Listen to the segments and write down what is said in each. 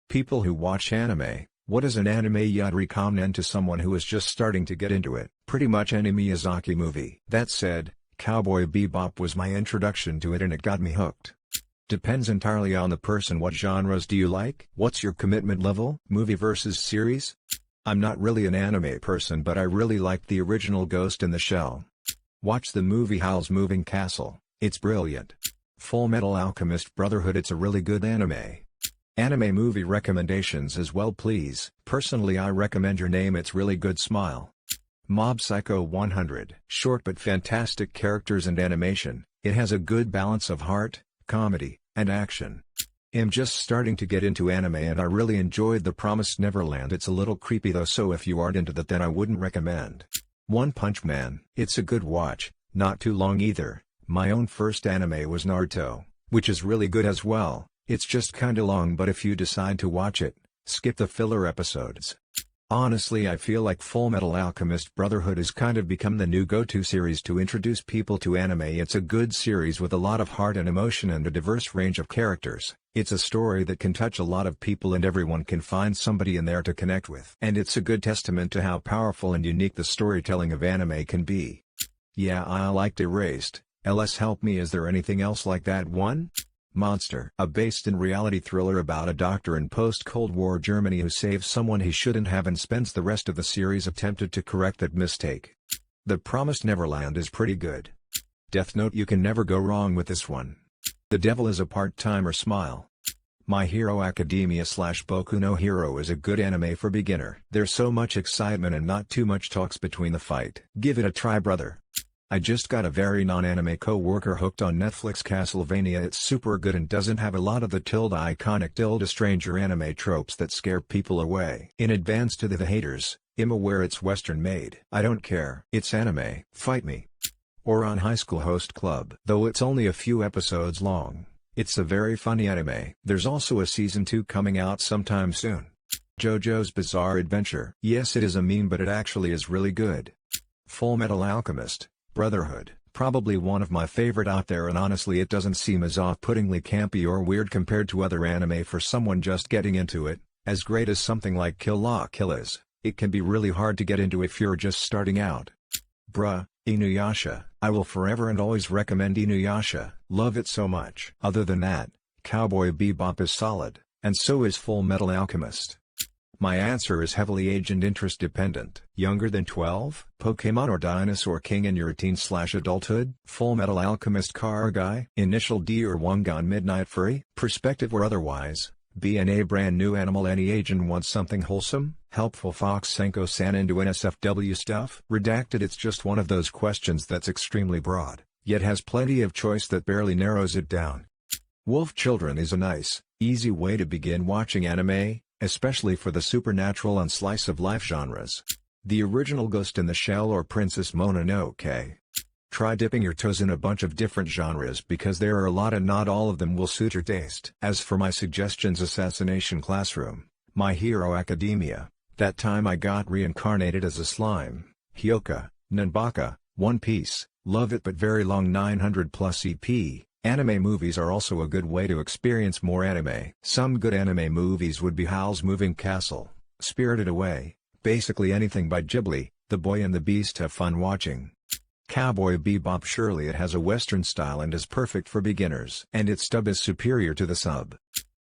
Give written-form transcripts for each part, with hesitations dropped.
People who watch anime, what is an anime you'd recommend to someone who is just starting to get into it? Pretty much any Miyazaki movie. That said, Cowboy Bebop was my introduction to it and it got me hooked. Depends entirely on the person. What genres do you like? What's your commitment level? Movie versus series? I'm not really an anime person, but I really liked the original Ghost in the Shell. Watch the movie Howl's Moving Castle, it's brilliant. Full Metal Alchemist Brotherhood, it's a really good anime. Anime movie recommendations as well please. Personally I recommend Your Name, it's really good. Smile. Mob Psycho 100. Short but fantastic characters and animation, it has a good balance of heart, comedy, and action. I'm just starting to get into anime and I really enjoyed The Promised Neverland. It's a little creepy though, so if you aren't into that then I wouldn't recommend. One Punch Man. It's a good watch, not too long either. My own first anime was Naruto, which is really good as well. It's just kinda long, but if you decide to watch it, skip the filler episodes. Honestly I feel like Full Metal Alchemist Brotherhood has kind of become the new go-to series to introduce people to anime. It's a good series with a lot of heart and emotion and a diverse range of characters. It's a story that can touch a lot of people and everyone can find somebody in there to connect with. And it's a good testament to how powerful and unique the storytelling of anime can be. Yeah, I liked Erased. LS help me, is there anything else like that one? Monster. A based-in-reality thriller about a doctor in post-Cold War Germany who saves someone he shouldn't have and spends the rest of the series attempted to correct that mistake. The Promised Neverland is pretty good. Death Note, you can never go wrong with this one. The Devil is a Part-Timer. Smile. My Hero Academia / Boku no Hero is a good anime for beginner. There's so much excitement and not too much talks between the fight. Give it a try, brother. I just got a very non-anime co-worker hooked on Netflix Castlevania. It's super good and doesn't have a lot of the iconic stranger anime tropes that scare people away. In advance to the haters, I'm aware it's Western made. I don't care. It's anime. Fight me. Or on High School Host Club. Though it's only a few episodes long, it's a very funny anime. There's also a season 2 coming out sometime soon. JoJo's Bizarre Adventure. Yes, it is a meme, but it actually is really good. Full Metal Alchemist Brotherhood, probably one of my favorite out there, and honestly it doesn't seem as off-puttingly campy or weird compared to other anime for someone just getting into it. As great as something like Kill la Kill is, it can be really hard to get into if you're just starting out. Bruh, Inuyasha. I will forever and always recommend Inuyasha. Love it so much. Other than that, Cowboy Bebop is solid, and so is Full Metal Alchemist. My answer is heavily age and interest dependent. Younger than 12? Pokemon or Dinosaur King in your teen/adulthood? Full Metal Alchemist Car Guy? Initial D or Wangan Midnight Fury? Perspective or otherwise? B&A brand new animal any age and want something wholesome? Helpful Fox Senko-san into NSFW stuff? Redacted. It's just one of those questions that's extremely broad, yet has plenty of choice that barely narrows it down. Wolf Children is a nice, easy way to begin watching anime, especially for the supernatural and slice-of-life genres. The original Ghost in the Shell or Princess Mononoke. Try dipping your toes in a bunch of different genres because there are a lot and not all of them will suit your taste. As for my suggestions, Assassination Classroom, My Hero Academia, That Time I Got Reincarnated as a Slime, Hyoka, Nanbaka, One Piece, Love It But Very Long 900+ EP. Anime movies are also a good way to experience more anime. Some good anime movies would be Howl's Moving Castle, Spirited Away, basically anything by Ghibli. The Boy and the Beast, have fun watching. Cowboy Bebop, surely it has a Western style and is perfect for beginners. And its dub is superior to the sub.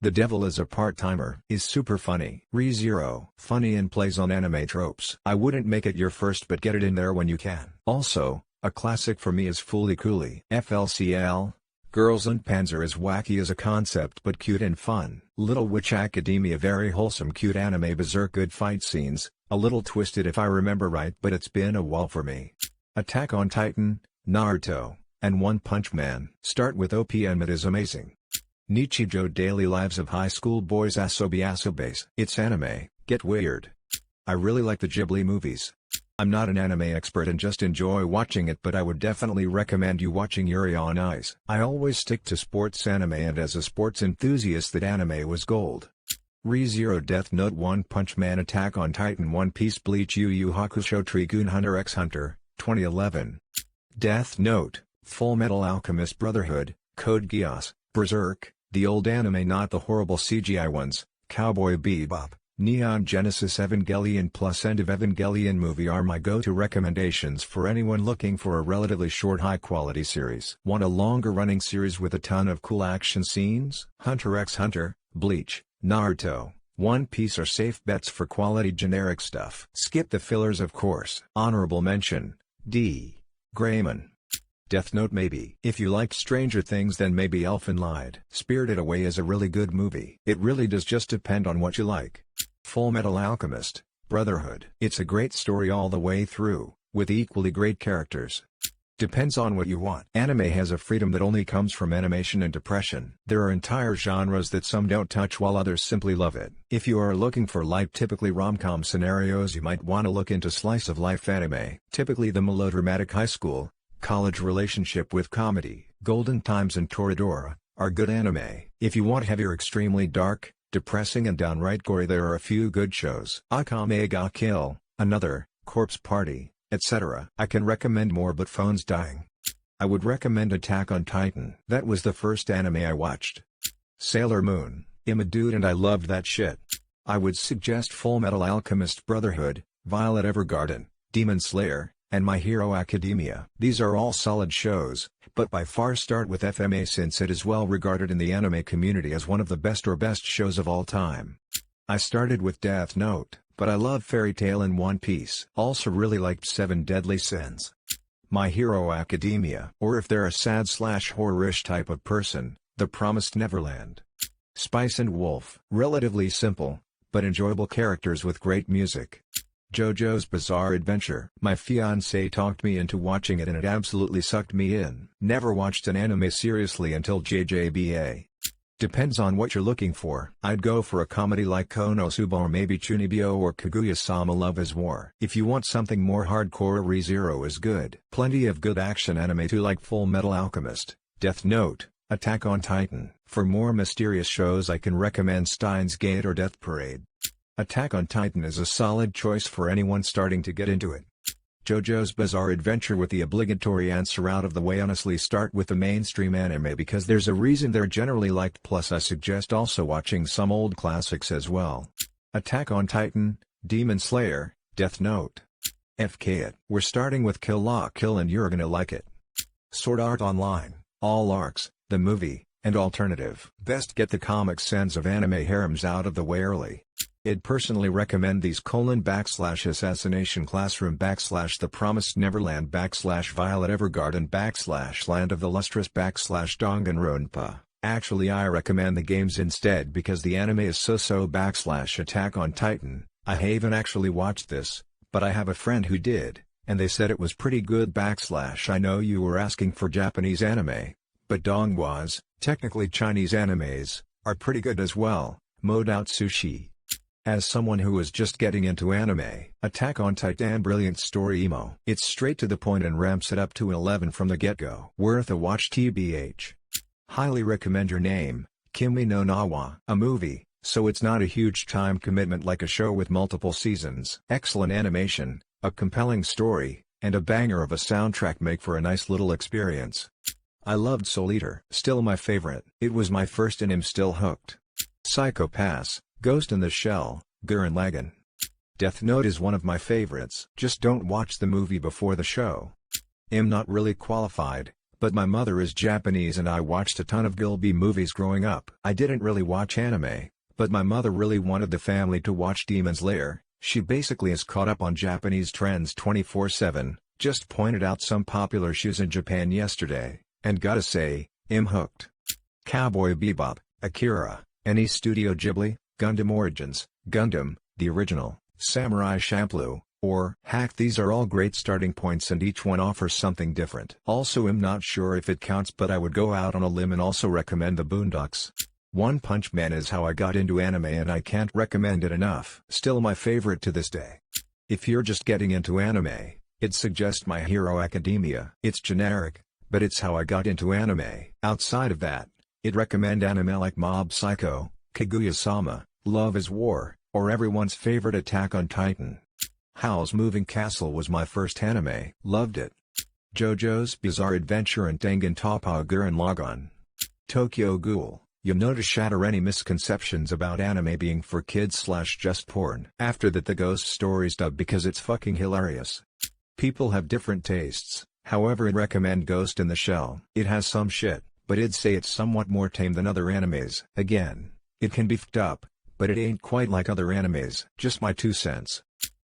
The Devil is a Part-Timer is super funny. ReZero, funny and plays on anime tropes. I wouldn't make it your first, but get it in there when you can. Also, a classic for me is Fooly Cooly. FLCL. Girls and Panzer is wacky as a concept but cute and fun. Little Witch Academia, very wholesome cute anime. Berserk, good fight scenes, a little twisted if I remember right, but it's been a while for me. Attack on Titan, Naruto, and One Punch Man. Start with OPM, it is amazing. Nichijou Daily Lives of High School Boys Asobi Asobase. It's anime, get weird. I really like the Ghibli movies. I'm not an anime expert and just enjoy watching it, but I would definitely recommend you watching Yuri on Ice. I always stick to sports anime, and as a sports enthusiast that anime was gold. ReZero, Death Note, One Punch Man, Attack on Titan, One Piece, Bleach, Yu Yu Hakusho, Trigun, Hunter x Hunter, 2011. Death Note, Full Metal Alchemist Brotherhood, Code Geass, Berserk, the old anime, not the horrible CGI ones, Cowboy Bebop, Neon Genesis Evangelion plus End of Evangelion movie are my go-to recommendations for anyone looking for a relatively short high-quality series. Want a longer-running series with a ton of cool action scenes? Hunter x Hunter, Bleach, Naruto, One Piece are safe bets for quality generic stuff. Skip the fillers of course. Honorable mention, D. Grayman. Death Note maybe. If you liked Stranger Things then maybe Elfen Lied. Spirited Away is a really good movie. It really does just depend on what you like. Full Metal Alchemist, Brotherhood. It's a great story all the way through, with equally great characters. Depends on what you want. Anime has a freedom that only comes from animation and depression. There are entire genres that some don't touch while others simply love it. If you are looking for light typically rom-com scenarios you might want to look into slice of life anime. Typically the melodramatic high school, college relationship with comedy. Golden Times and Toradora are good anime. If you want heavier extremely dark, depressing and downright gory there are a few good shows. Akame ga Kill, Another, Corpse Party, etc. I can recommend more but phone's dying. I would recommend Attack on Titan. That was the first anime I watched. Sailor Moon, I'm a dude and I loved that shit. I would suggest Full Metal Alchemist Brotherhood, Violet Evergarden, Demon Slayer, and My Hero Academia. These are all solid shows, but by far start with FMA since it is well regarded in the anime community as one of the best or best shows of all time. I started with Death Note, but I love Fairy Tail and One Piece. Also really liked Seven Deadly Sins. My Hero Academia. Or if they're a sad/horror-ish type of person, The Promised Neverland. Spice and Wolf. Relatively simple, but enjoyable characters with great music. JoJo's Bizarre Adventure. My fiancé talked me into watching it and it absolutely sucked me in. Never watched an anime seriously until JJBA. Depends on what you're looking for. I'd go for a comedy like Konosuba or maybe Chunibyo or Kaguya-sama Love is War. If you want something more hardcore Re:Zero is good. Plenty of good action anime too like Full Metal Alchemist, Death Note, Attack on Titan. For more mysterious shows I can recommend Steins Gate or Death Parade. Attack on Titan is a solid choice for anyone starting to get into it. JoJo's Bizarre Adventure with the obligatory answer out of the way. Honestly start with the mainstream anime because there's a reason they're generally liked, plus I suggest also watching some old classics as well. Attack on Titan, Demon Slayer, Death Note. FK it. We're starting with Kill La Kill and you're gonna like it. Sword Art Online, all arcs, the movie, and alternative. Best get the Comic Sans of anime harems out of the way early. I'd personally recommend these /Assassination Classroom /The Promised Neverland /Violet Evergarden /Land of the Lustrous /Danganronpa. Actually I recommend the games instead because the anime is so /Attack on Titan. I haven't actually watched this, but I have a friend who did, and they said it was pretty good /I know you were asking for Japanese anime, but donghwas, technically Chinese animes, are pretty good as well. Mode Out Sushi. As someone who is just getting into anime, Attack on Titan brilliant story emo. It's straight to the point and ramps it up to 11 from the get-go. Worth a watch tbh. Highly recommend Your Name, Kimi no Na wa. A movie, so it's not a huge time commitment like a show with multiple seasons. Excellent animation, a compelling story, and a banger of a soundtrack make for a nice little experience. I loved Soul Eater. Still my favorite. It was my first and I'm still hooked. Psycho Pass, Ghost in the Shell, Gurren Lagann. Death Note is one of my favorites. Just don't watch the movie before the show. I'm not really qualified, but my mother is Japanese and I watched a ton of Gilby movies growing up. I didn't really watch anime, but my mother really wanted the family to watch Demon Slayer. She basically is caught up on Japanese trends 24/7, just pointed out some popular shoes in Japan yesterday, and gotta say, I'm hooked. Cowboy Bebop, Akira, any Studio Ghibli, Gundam Origins, Gundam, the original, Samurai Champloo, or Hack. These are all great starting points and each one offers something different. Also I'm not sure if it counts but I would go out on a limb and also recommend the Boondocks. One Punch Man is how I got into anime and I can't recommend it enough. Still my favorite to this day. If you're just getting into anime, I'd suggest My Hero Academia. It's generic, but it's how I got into anime. Outside of that, I'd recommend anime like Mob Psycho, Kaguya-sama, Love is War, or everyone's favorite Attack on Titan. Howl's Moving Castle was my first anime. Loved it. JoJo's Bizarre Adventure and Tengen Toppa Gurren Lagann. Tokyo Ghoul, You know to shatter any misconceptions about anime being for kids / just porn. After that, the ghost stories dub because it's fucking hilarious. People have different tastes, however I'd recommend Ghost in the Shell. It has some shit, but I'd say it's somewhat more tame than other animes. Again, it can be fucked up, but it ain't quite like other animes. Just my 2 cents.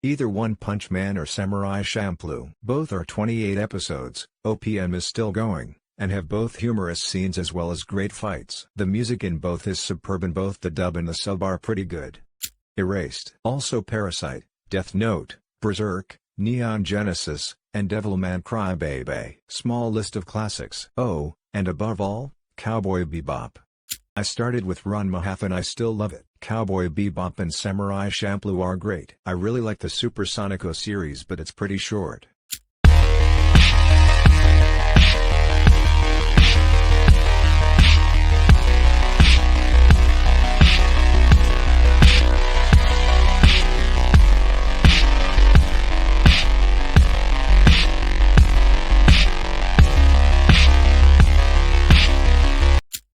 Either One Punch Man or Samurai Champloo. Both are 28 episodes, OPM is still going, and have both humorous scenes as well as great fights. The music in both is superb and both the dub and the sub are pretty good. Erased. Also Parasite, Death Note, Berserk, Neon Genesis, and Devilman Crybaby. Small list of classics. Oh, and above all, Cowboy Bebop. I started with Ranma half and I still love it. Cowboy Bebop and Samurai Champloo are great. I really like the Super Sonico series, but it's pretty short.